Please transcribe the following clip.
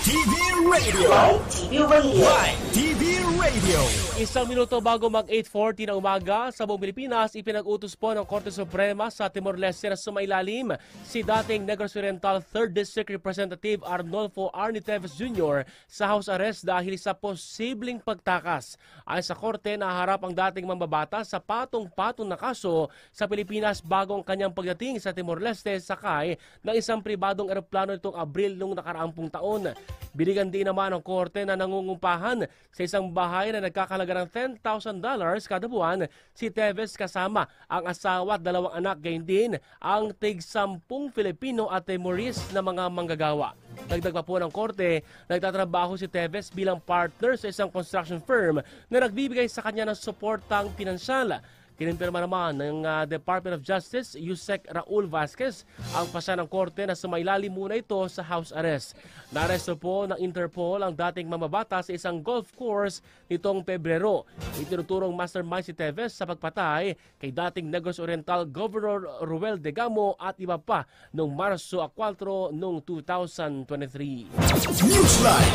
TV Radio. Live TV Radio. Isang minuto bago mag 8:40 ng umaga sa buong Pilipinas, ipinag-utos po ng Korte Suprema sa Timor-Leste na sumailalim si dating Negros Oriental 3rd District Representative Arnolfo Arnie Teves Jr. sa house arrest dahil sa posibleng pagtakas. Ayon sa Korte, naharap ang dating mambabatas sa patong-patong na kaso sa Pilipinas bago ang kanyang pagdating sa Timor-Leste sakay ng isang pribadong eroplano nitong Abril noong nakaraang taon. Binigyan din naman ng Korte na nangungumpahan sa isang bahay na nagkakalaga ng $10,000 kada buwan si Teves kasama ang asawa at dalawang anak, gayon din ang tig-10 Filipino at Timorese na mga manggagawa. Dagdag pa po ng Korte, nagtatrabaho si Teves bilang partner sa isang construction firm na nagbibigay sa kanya ng suportang pinansyal. Kinimpirma naman ng Department of Justice, Yusek Raul Vasquez, ang pasya ng Korte na sumailalim muna ito sa house arrest. Naresto po ng Interpol ang dating mamabata sa isang golf course nitong Pebrero. Itinuturong mastermind si Teves sa pagpatay kay dating Negros Oriental Governor Ruel Degamo at iba pa noong Marso 4 noong 2023. Newsline.